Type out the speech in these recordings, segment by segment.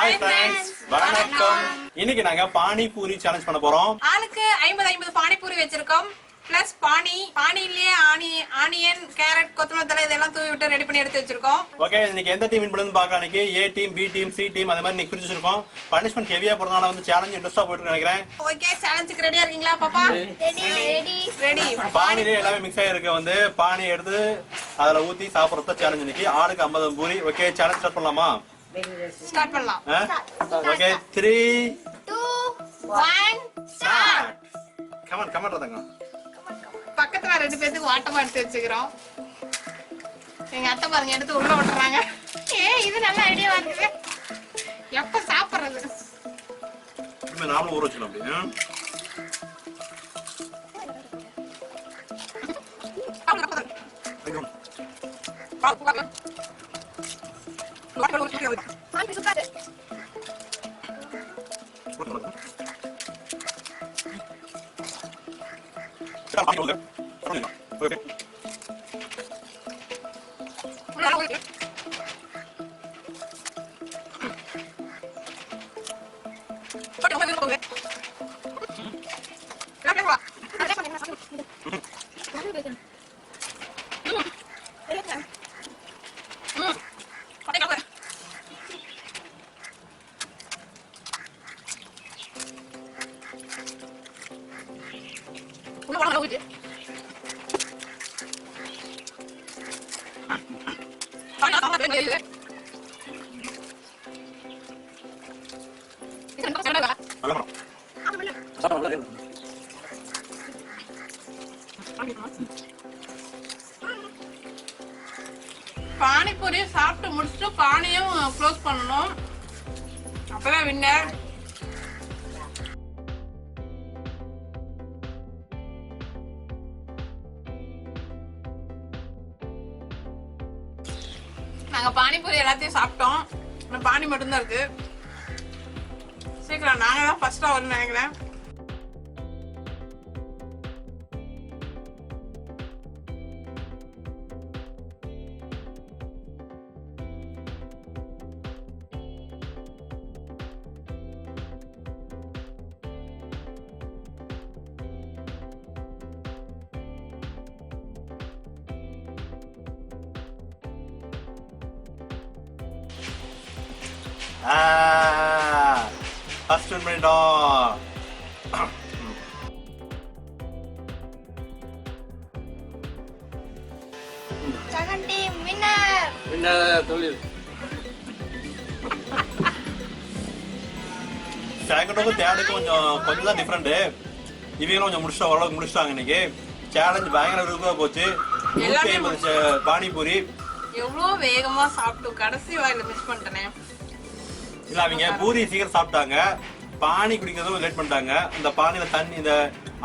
Hi friends, வணக்கம். இன்னைக்கு நாங்க பானி பூரி சேலஞ்ச் பண்ண போறோம். ஆளுக்கு 50 பானி பூரி வச்சிருக்கோம். பிளஸ் பானியிலேயே ஆனியன், கேரட், கொத்தமல்லி தழை இதெல்லாம் தூவி விட்டு ரெடி பண்ணி எடுத்து வச்சிருக்கோம். ஓகே, இன்னைக்கு எந்த டீம் வின் பண்ணுதுன்னு பார்க்கலாம். இன்னைக்கு A team, B team, C team அந்த மாதிரி இன்னைக்கு பிரிச்சு வச்சிருக்கோம். பனிஷ்மென்ட் ஹெவியா போறதுனால வந்து சேலஞ்ச் இன்ட்ரெஸ்டா போயிட்டு நினைக்கிறேன். ஓகே, சேலஞ்சுக்கு ரெடியா இருக்கீங்களா பாப்பா? ரெடி. பானிலே எல்லாமே மிக்ஸ் ஆயிருக்கு. வந்து பானி எடுத்து அதுல ஊத்தி சாப்பிடுறத சேலஞ்ச் இன்னைக்கு. ஆளுக்கு 50 பூரி. ஓகே, சேலஞ்ச் ஸ்டார்ட் பண்ணலாமா? ஸ்டார்ட் பண்ணலாம். Okay, 3 2 1 start. கமான் ரதங்க. பக்கத்துல ரெண்டு பேருக்கு வாட்டமா எடுத்து வச்சுக்கிறோம். எங்க அத்தை பாருங்க எடுத்து உள்ள விட்டுறாங்க. இது நல்ல ஐடியாவா இருக்கு. எப்ப சாப்பிடுறது? இப்போ நாமளும் ஊற வச்சலாம் அப்படியே. பானிபூரி சாப்பிட்டு முடிச்சுட்டு பானியும் க்ளோஸ் பண்ணணும். அப்பதான் வின்னர். நாங்க பானிபூரி எல்லாத்தையும் சாப்பிட்டோம். பானி மட்டும்தான் இருக்கு. சீக்கிரம் நாங்க தான் ஃபர்ஸ்டா வரும்னு நினைக்கிறேன். ஃபர்ஸ்ட் வின் பண்ணிட்டோம். Second team winner. தொழில் செகண்டுக்கும் தேர்டுக்கும் கொஞ்சம் தான் டிஃப்ரெண்ட். இவங்களும் கொஞ்சம் முடிச்சா ஓரளவுக்கு முடிச்சிட்டாங்க. இன்னைக்கு சேலஞ்ச் பயங்கர விருப்பமா போச்சு. 150 பானிபூரி எவ்வளவு வேகமா சாப்பிட்டு கடைசி வாயில மிஸ் பண்ணிட்டேனே. இல்ல, அவங்க பூரி சீக்கிரம் சாப்பிட்டாங்க, பானி குடிக்கிறதும் லேட் பண்ணிட்டாங்க. இந்த பானியில தண்ணி, இந்த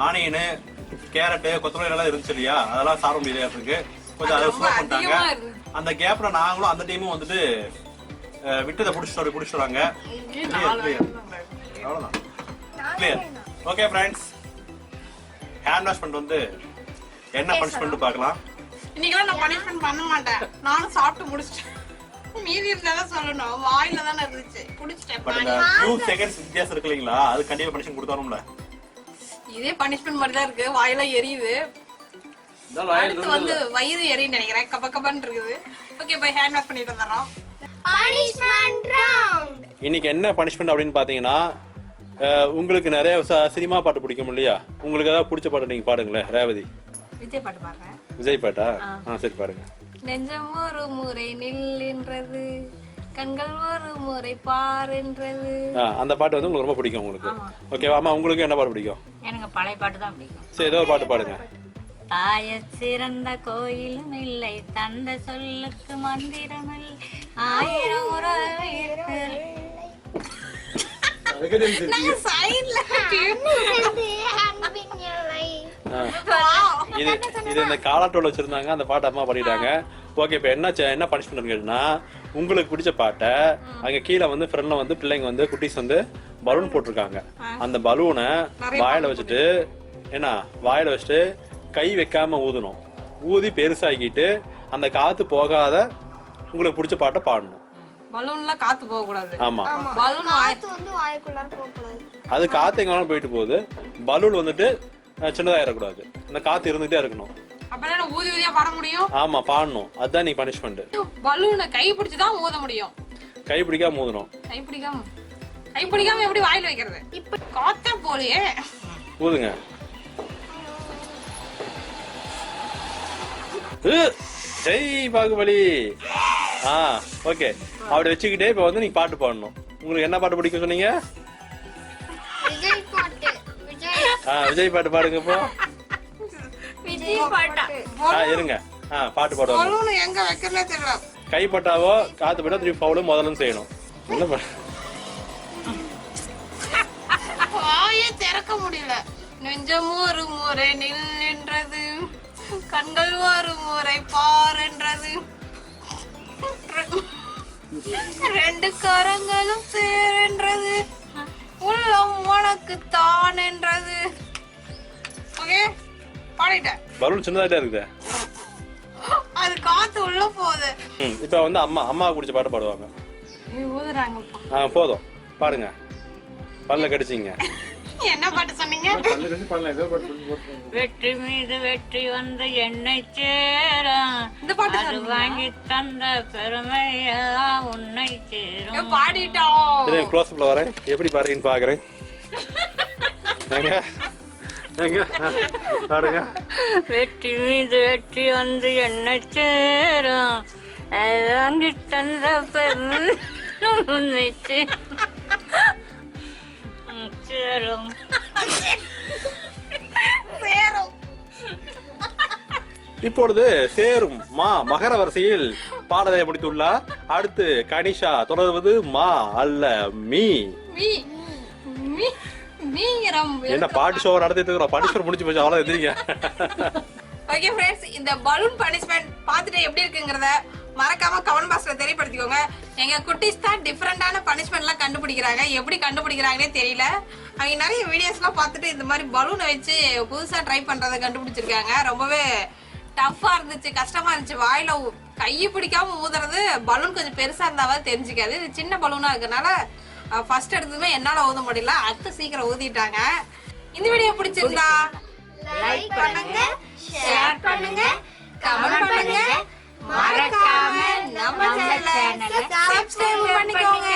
ஆனியனு, கேரட்டு, கொத்தமல்லி எல்லாம் இருந்துச்சு இல்லையா, அதெல்லாம் சாப்பிட முடியாது. கொஞ்சம் அதை ஸ்லோ பண்ணிட்டாங்க. அந்த கேப்ல நாங்களும் அந்த டீமும் வந்துட்டு விட்டதை புடிச்சிட்டு வராங்க. அவ்வளவுதான், clear. Okay friends, hand wash பண்ணிட்டு வந்து என்ன பனிஷ்மெண்ட் பார்க்கலாம். இன்னைக்கு நான் பனிஷ்மெண்ட் பண்ண மாட்டேன். நானும் சாப்பிட்டு முடிச்சிட்டேன். மீதி இருந்தாதான் சொல்லணும். வாயில தானே இருந்துச்சு, குடிச்சிட்டேன். 2 செகண்ட்ஸ் வித்தியாசம் இருக்கு இல்லைங்களா, அது கண்டிப்பா பனிஷ்மெண்ட் கொடுத்தாரும்ல. இதே பனிஷ்மெண்ட் மாதிரி தான் இருக்கு. வாயில எரியுது. அடுத்து வந்து வயிறு எரின்னு நினைக்கிறேன். கபன்னு இருக்குது. ஓகே, போய் ஹேண்ட் வாஷ் பண்ணிட்டு வந்துறோம். Punishment round. இன்னைக்கு என்ன பனிஷ்மெண்ட் அப்படின்னு பாத்தீங்கன்னா, உங்களுக்கு நிறைய சினிமா பாட்டு பிடிக்கும் இல்லையா, உங்களுக்கு ஏதாவது பிடிச்ச பாட்டு நீங்க பாடுங்களேன். ரேவதி விஜய் பாட்டு பாடுறேன். விஜய் பாட்டா? சரி பாருங்க. நெஞ்சம் ஒரு முறை நில்லுன்றது, கண்கள் ஒரு முறை பாருன்றது. அந்த பாட்டு வந்து உங்களுக்கு ரொம்ப பிடிக்கும் உங்களுக்கு. ஓகே, ஆமா, உங்களுக்கு என்ன பாட்டு பிடிக்கும்? எனக்கு பழைய பாட்டு தான் பிடிக்கும். சரி, ஏதோ ஒரு பாட்டு பாடுங்க. தாய சிறந்த கோயிலும் இல்லை, தந்த சொல்லுக்கு மந்திரமில்லை, 1000 உறவு. இது இந்த காலாட்டோல வச்சிருந்தாங்க, அந்த பாட்டை அம்மா பாடிட்டாங்க. ஓகே, இப்ப என்ன பனிஷ்மெண்ட் கேட்டா, உங்களுக்கு பிடிச்ச பாட்டை அங்க கீழே வந்து ஃப்ரெண்ட்ல வந்து பிள்ளைங்க வந்து குட்டீஸ் வந்து பலூன் போட்டிருக்காங்க. அந்த பலூனை வாயில வச்சுட்டு கை வைக்காம ஊதணும். ஊதி பெருசாக்கிட்டு அந்த காத்து போகாத உங்களுக்கு பிடிச்ச பாட்டை பாடணும். பலூன்ல காத்து போக கூடாது. ஆமா பலூன் காத்து வந்து வாய்க்குள்ளார போக கூடாது. அது காத்து எங்கனாலும் போயிட்டு போகுது. பலூன் வந்துட்டு சின்னதாயிடக்கூடாது. இந்த காத்து இருந்துட்டே இருக்கணும். அப்பதான் ஊதி ஊதியா பாட முடியும். ஆமா பாடணும். அதுதான் நீ பனிஷ்மெண்ட். பலூனை கை பிடிச்சுதான் ஊத முடியும். கை பிடிக்காம ஊதணும். கை பிடிக்காம எப்படி வாயில வைக்கிறது? இப்ப காத்தே போலையே. ஊதுங்க. ஜெய் பாகுபலி. ஓகே. அப்படி வச்சுக்கிட்டே இப்ப வந்து நீங்க பாட்டு பாடணும். உங்களுக்கு என்ன பாட்டு பிடிக்கும் சொன்னீங்க? விஜய் பாட்டு. விஜய் பாட்டு பாடுங்க இப்போ. விஜய் பாட்டு. இருங்க. பாட்டு பாடுவாங்க. பலூன் எங்க வைக்கிறதே தெரியல. கை பட்டாவோ காத்து பட்டா திருப்பி பவுலும் முதல்ல செய்யணும். என்ன வாயே திறக்க முடியல. நெஞ்சம் ஒரு முறை நின்றது, கண்கள் ஒரு முறை பாருன்றது, ரெண்டு கரங்களும் சேருன்றது, உள்ளம் உனக்கு தான் என்றது. ஓகே பாடிட்டேன். பலூன் சின்னதாயிட்டே இருக்குது. அது காத்து உள்ள போகுது. இப்ப வந்து அம்மா குடிச்ச பாட்டு பாடுவாங்க. ஊதுறாங்கப்பா. போதும் பாடுங்க. பல்ல கடிச்சிங்க. என்ன பாட்டு சொன்னீங்க? வெற்றி மீது வெற்றி வந்து என்னை சேர, இந்த பாட்டு அது வாங்கி தந்த பெருமை எல்லாம் உன்னை சேரும். பாடிட்டோம். க்ளோஸ் அப்ல வரேன். எப்படி பாருங்கன்னு பாக்குறேன். பாருங்க. வெற்றி மீது வெற்றி வந்து என்னை சேர, அது வாங்கி தந்த பெருமை உன்னை சேரும். இப்பொழுது சேரும் மா மகர வரிசையில் பாடலை முடித்துள்ளார். அடுத்து கனிஷா தொடர்வது மா அல்ல மீ. என்ன பாட்டு ஷோ நடத்திட்டு பனிஷ்மெண்ட் முடிச்சு போச்சு. அவ்வளவு எதிரிங்க. ஓகே फ्रेंड्स, இந்த பலூன் பனிஷ்மென்ட் பார்த்துட்டு எப்படி இருக்குங்கறத மறக்காம கமெண்ட் பாக்ஸ்ல தெரியப்படுத்திக்கோங்க. எங்க குட்டீஸ் தான் டிஃபரெண்டான பனிஷ்மென்ட்லாம் கண்டுபிடிக்கிறாங்க. எப்படி கண்டுபிடிக்கிறாங்கன்னே தெரியல. அவங்க நிறைய வீடியோஸ்லாம் பார்த்துட்டு இந்த மாதிரி பலூனை வச்சு புதுசா ட்ரை பண்றதை கண்டுபிடிச்சிருக்காங்க. ரொம்பவே டஃப்பா இருந்துச்சு, கஷ்டமா இருந்துச்சு. வாயில கையை பிடிக்காம ஊதுறது. பலூன் கொஞ்சம் பெருசா இருந்தாவே தெரிஞ்சுக்காது. இது சின்ன பலூனா இருக்கனால ஃபர்ஸ்ட் எடுத்ததுமே என்னால ஊத முடியல. அடுத்து சீக்கிரம் ஊதிட்டாங்க. இந்த வீடியோ பிடிச்சிருந்தா லைக் பண்ணுங்க, ஷேர் பண்ணுங்க, கமெண்ட் பண்ணுங்க. மறக்காம நம்ம சேனலை சப்ஸ்கிரைப் பண்ணிக்கோங்க.